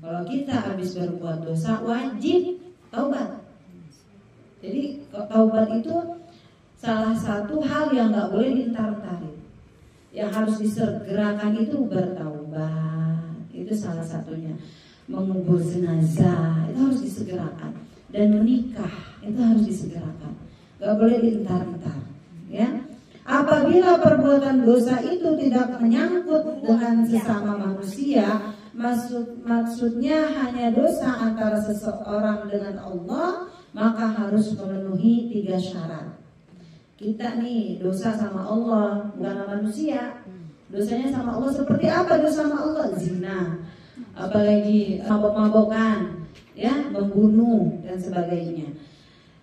Kalau kita habis berbuat dosa wajib taubat. Jadi taubat itu salah satu hal yang nggak boleh diintar-intarin. Yang harus disegerakan itu bertaubat. Itu salah satunya. Mengubur jenazah itu harus disegerakan. Dan menikah itu harus disegerakan. Nggak boleh diintar-intar. Ya. Apabila perbuatan dosa itu tidak menyangkut dengan sesama manusia, maksudnya hanya dosa antara seseorang dengan Allah, maka harus memenuhi 3 syarat. Kita nih dosa sama Allah, bukan sama manusia. Dosanya sama Allah seperti apa dosa sama Allah? Zina, apalagi mabok-mabokan, ya, membunuh dan sebagainya.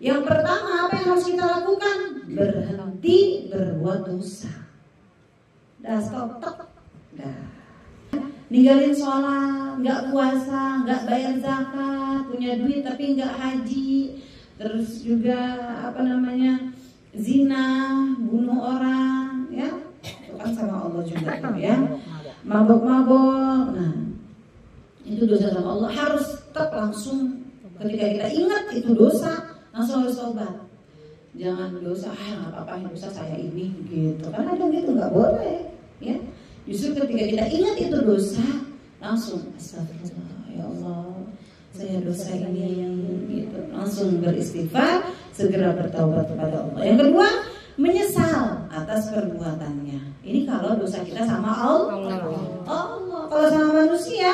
Yang pertama apa yang harus kita lakukan? Berhenti berbuat dosa. Dah stop. Dah. Ninggalin sholat, nggak puasa, nggak bayar zakat, punya duit tapi nggak haji, terus juga zina, bunuh orang, ya, itu kan sama Allah juga tuh, ya. Mabok-mabok, nah itu dosa sama Allah. Harus tetap langsung ketika kita ingat itu dosa, langsung harus taubat. Jangan dosa, nggak apa-apa dosa saya ini, gitu. Karena ada gitu nggak boleh, ya. Justru ketika kita ingat itu dosa, langsung astagfirullah, ya Allah, saya dosa ini, gitu. Langsung beristighfar, segera bertaubat kepada Allah. Yang kedua, menyesal atas perbuatannya. Ini kalau dosa kita sama Allah. Kalau sama manusia,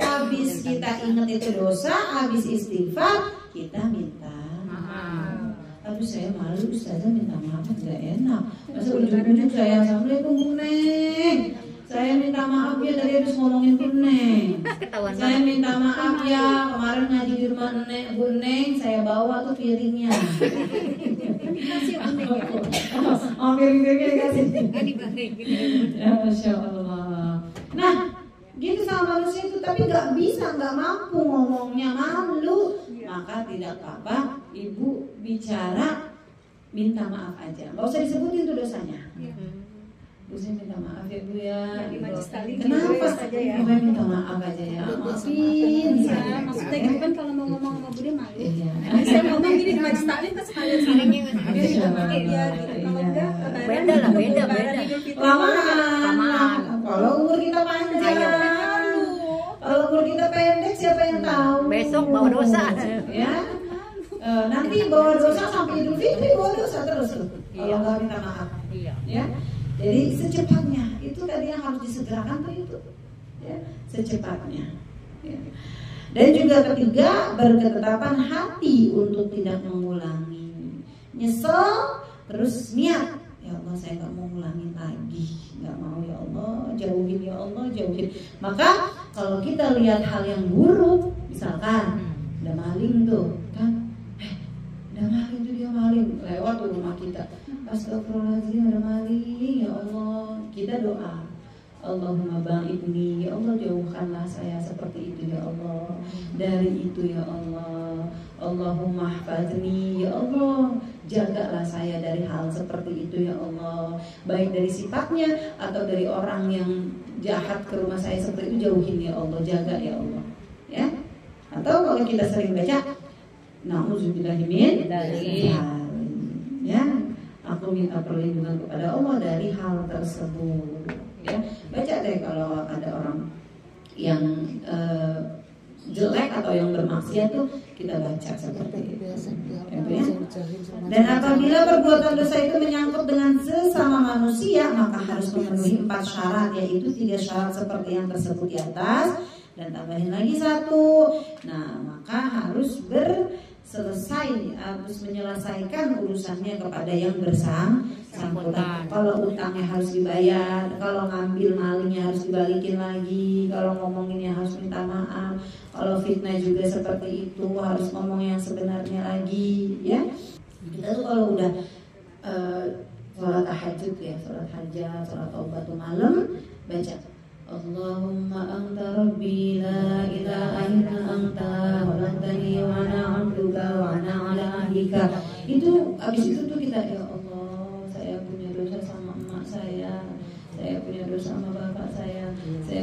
habis kita ingat itu dosa, habis istighfar, kita minta maaf. Aduh saya malu, Ustazah minta maaf nggak enak. Masa ujung-ujung saya assalamualaikum Bu Neng, saya minta maaf ya tadi habis ngomongin Bu Neng. Saya minta maaf ya kemarin ngaji di rumah Bu Neng, saya bawa tuh piringnya. Oh piring-piringnya dikasih. Ya Masya Allah. Nah gitu sama manusia itu, tapi nggak bisa, nggak mampu ngomongnya, malu. Maka tidak apa-apa, ibu bicara minta maaf aja, nggak usah disebutin tuh dosanya. Bu saya minta maaf ya Bu ya. Kenapa? Ya? Saya minta maaf aja ya. Maafin saya. Maksudnya gitu kan kalau mau ngomong sama Bude malu. Iya. Saya ngomong gini di Majlis Taklim kan sekalian saringnya gitu. Kalau enggak beda lah, beda. Lamaan. Kalau umur kita panjang. Kalau umur kita pendek siapa yang tahu? Besok bawa dosa. Ya. Nanti bawa dosa sampai Idul Fitri bawa dosa terus tuh. Kalau nggak minta maaf. Iya. Ya. Jadi secepatnya itu tadi yang harus disegerakan tuh itu, ya, secepatnya. Ya. Dan juga ketiga, berketetapan hati untuk tidak mengulangi. Nyesel, terus niat, ya Allah saya nggak mau ngulangin lagi, nggak mau ya Allah, jauhin ya Allah, jauhin. Maka kalau kita lihat hal yang buruk, misalkan ada maling tuh, kan, ada maling tuh dia maling lewat tuh rumah kita. Astagfirullahaladzim ada maling, ya Allah. Kita doa, Allahumma ba'idni, ya Allah jauhkanlah saya seperti itu ya Allah, dari itu ya Allah. Allahumma hafadni, ya Allah jagalah saya dari hal seperti itu ya Allah, baik dari sifatnya atau dari orang yang jahat ke rumah saya seperti itu, jauhin ya Allah, jaga ya Allah, ya. Atau kalau kita sering baca na'udzubillahi ya, aku minta perlindungan kepada Allah dari hal tersebut. Ya, baca deh kalau ada orang yang jelek atau yang bermaksiat tuh kita baca seperti itu. Ya. Dan apabila perbuatan dosa itu menyangkut dengan sesama manusia, maka harus memenuhi 4 syarat, yaitu 3 syarat seperti yang tersebut di atas dan tambahin lagi 1. Nah, maka harus harus menyelesaikan urusannya kepada yang bersangkutan. Kalau utangnya harus dibayar, kalau ngambil malingnya harus dibalikin lagi, kalau ngomonginnya harus minta maaf, kalau fitnah juga seperti itu harus ngomong yang sebenarnya lagi, ya. Kita tuh kalau udah sholat tahajud ya, sholat hajat, sholat taubat malam, baca Allahumma anta rabbi la ilaha illa anta khalaqtani wa ana 'abduka wa ana 'ala ahdika. Itu habis itu tuh kita, ya Allah, saya punya dosa sama emak saya saya punya dosa sama bapak saya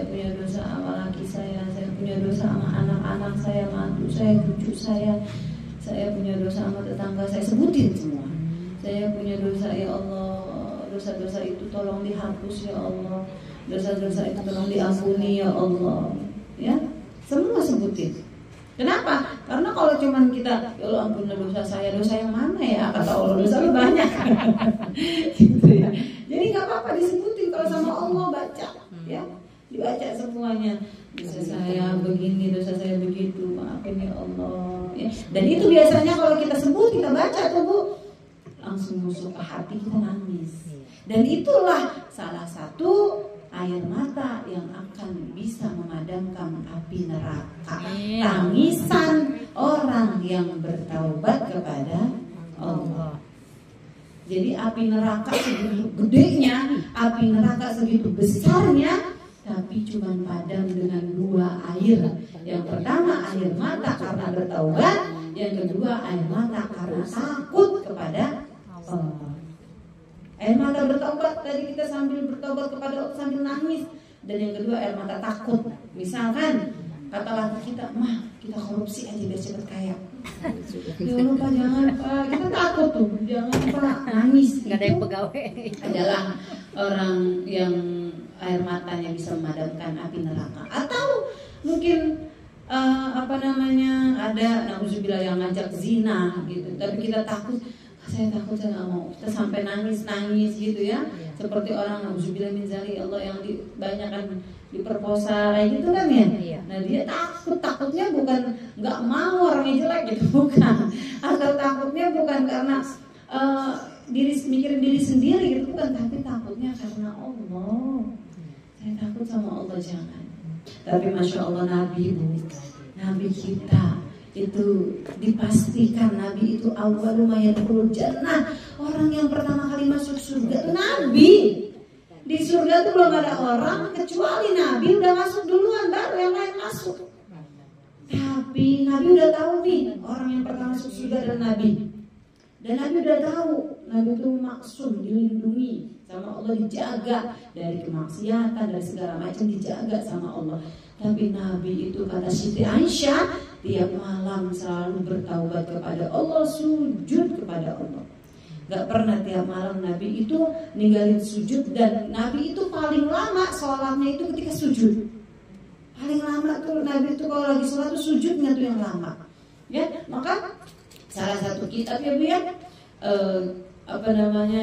punya dosa sama laki saya punya dosa sama anak-anak saya, mantu saya, cucu saya punya dosa sama tetangga saya, sebutin semua. Saya punya dosa ya Allah, dosa-dosa itu tolong dihapus ya Allah, dosa-dosa itu tolong diampuni ya Allah, ya semua sebutin. Kenapa? Karena kalau cuman kita ya Allah ampunilah dosa yang mana ya, kata Allah dosa lu banyak gitu ya. Jadi nggak apa-apa disebutin kalau sama Allah, baca ya, dibaca semuanya. Dosa saya begini, dosa saya begitu, maafin ya Allah ya. Dan itu biasanya kalau kita sebut, kita baca tuh Bu, langsung masuk ke hati, kita nangis. Dan itulah salah satu air mata yang akan bisa memadamkan api neraka. Tangisan orang yang bertaubat kepada Allah. Jadi api neraka segitu gedenya, api neraka segitu besarnya, tapi cuma padam dengan 2 air. Yang pertama air mata karena bertaubat, yang kedua air mata karena takut kepada Allah. Air mata bertobat tadi kita sambil bertobat kepada Allah sambil nangis. Dan yang kedua air mata takut. Misalkan kata laki kita, mah kita korupsi aja biar cepat kaya. Ya Allah Pak, jangan Pak, kita takut tuh, jangan Pak, nangis. Gak ada yang pegawai. Adalah orang yang air matanya bisa memadamkan api neraka. Atau mungkin ada nauzubillah yang ngajak zina gitu, tapi kita takut. Saya takut, saya nggak mau. Kita sampai nangis gitu ya. Seperti orang nauzubillah min zalik, Allah yang banyak kan diperkosa kayak gitu kan ya. Nah dia takutnya bukan nggak mau orangnya jelek gitu, bukan. Atau takutnya bukan karena mikirin diri sendiri gitu, bukan. Tapi takutnya karena Allah. Saya takut sama Allah, jangan. Tapi masya Allah Nabi kita itu dipastikan Nabi itu awwalu ma yadkhulul jannah. Orang yang pertama kali masuk surga itu Nabi. Di surga itu belum ada orang kecuali Nabi udah masuk duluan, baru yang lain masuk. Tapi Nabi udah tahu nih orang yang pertama masuk surga adalah Nabi. Dan Nabi udah tahu Nabi itu maksum, dilindungi sama Allah, dijaga dari kemaksiatan, dari segala macam, dijaga sama Allah. Tapi Nabi itu kata Siti Aisyah, tiap malam selalu bertaubat kepada Allah, sujud kepada Allah. Gak pernah tiap malam Nabi itu ninggalin sujud. Dan Nabi itu paling lama sholatnya itu ketika sujud. Paling lama tuh Nabi itu kalau lagi sholat tuh sujudnya tuh yang lama. Ya, maka salah satu kitab ya Bu ya,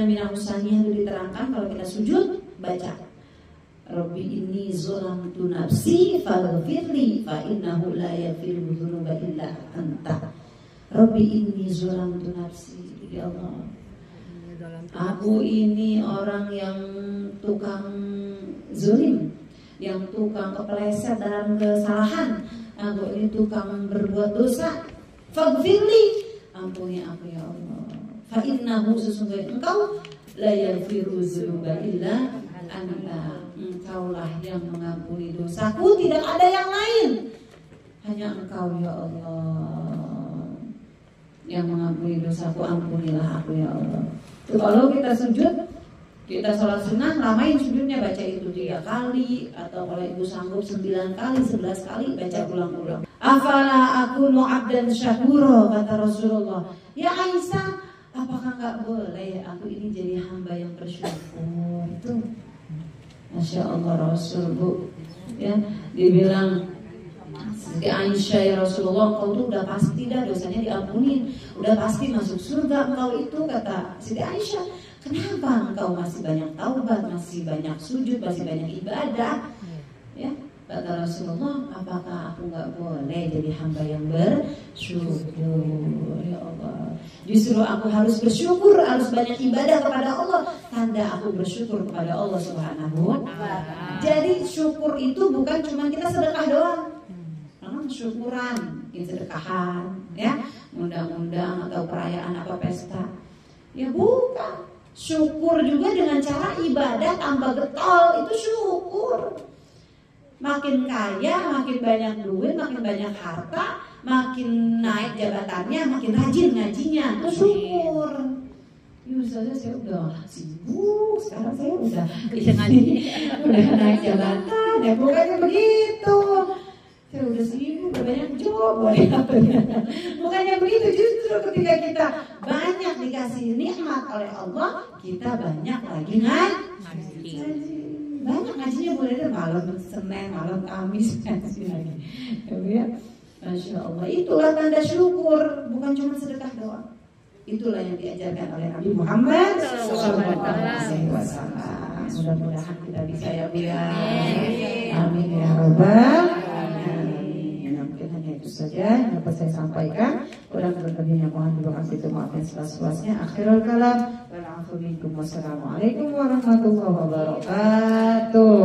Minahus Saniyah itu diterangkan kalau kita sujud baca Rabbi inni zolamtu nafsi faghfirli fa innahu la yaghfiru dzunuba illa anta. Rabbi inni zolamtu nafsi, ya Allah, aku ini orang yang tukang zulim, yang tukang kepeleset dalam kesalahan, aku ini tukang berbuat dosa. Faghfirli, ampuni aku ya Allah. Fa innahu, sesungguhnya Engkau la yaghfiru dzunuba illa anta. Engkaulah yang mengampuni dosaku, tidak ada yang lain. Hanya Engkau ya Allah yang mengampuni dosaku, ampunilah aku ya Allah. Tuh, kalau kita sujud, kita sholat sunnah, lamain sujudnya, baca itu 3 kali, atau kalau ibu sanggup 9 kali, 11 kali, baca ulang-ulang. Afala akunu abdan syakuro, kata Rasulullah. Ya Aisyah, apakah gak boleh aku ini jadi hamba yang bersyukur? Itu Masya Allah Rasul Bu ya, dibilang di Aisyah, ya Rasulullah, engkau tuh udah pasti dah dosanya diampuni, udah pasti masuk surga engkau itu, kata Siti Aisyah. Kenapa engkau masih banyak taubat, masih banyak sujud, masih banyak ibadah? Ya, kata Rasulullah, apakah aku nggak boleh jadi hamba yang bersyukur? Ya Allah, justru aku harus bersyukur, harus banyak ibadah kepada Allah, tanda aku bersyukur kepada Allah Subhanahu wa Ta'ala. Jadi syukur itu bukan cuma kita sedekah doang. Memang syukuran, sedekahan, ya, undang-undang atau perayaan apa pesta, ya bukan. Syukur juga dengan cara ibadah tambah getol, itu syukur. Makin kaya, makin banyak duit, makin banyak harta, makin naik jabatannya, makin rajin ngajinya, itu syukur. Ya Ustazah saya udah sibuk, sekarang saya udah naik jabatan, ya bukannya begitu. Saya udah sibuk, udah banyak job, bukannya begitu. Justru ketika kita banyak dikasih nikmat oleh Allah, kita banyak lagi ngaji. Banyak ngajinya mulai dari malam Senin, malam Kamis ngaji lagi. Ya, Masya Allah, itulah tanda syukur, bukan cuma sedekah doang. Itulah yang diajarkan oleh Nabi Muhammad SAW. Mudah-mudahan kita bisa ya Bu ya. Amin ya Rabbal alamin. Mungkin hanya itu saja yang dapat saya sampaikan. Kurang lebihnya mohon dimaafkan, itu maafkan seluas-luasnya. Akhirul kalam. Wassalamualaikum warahmatullahi wabarakatuh.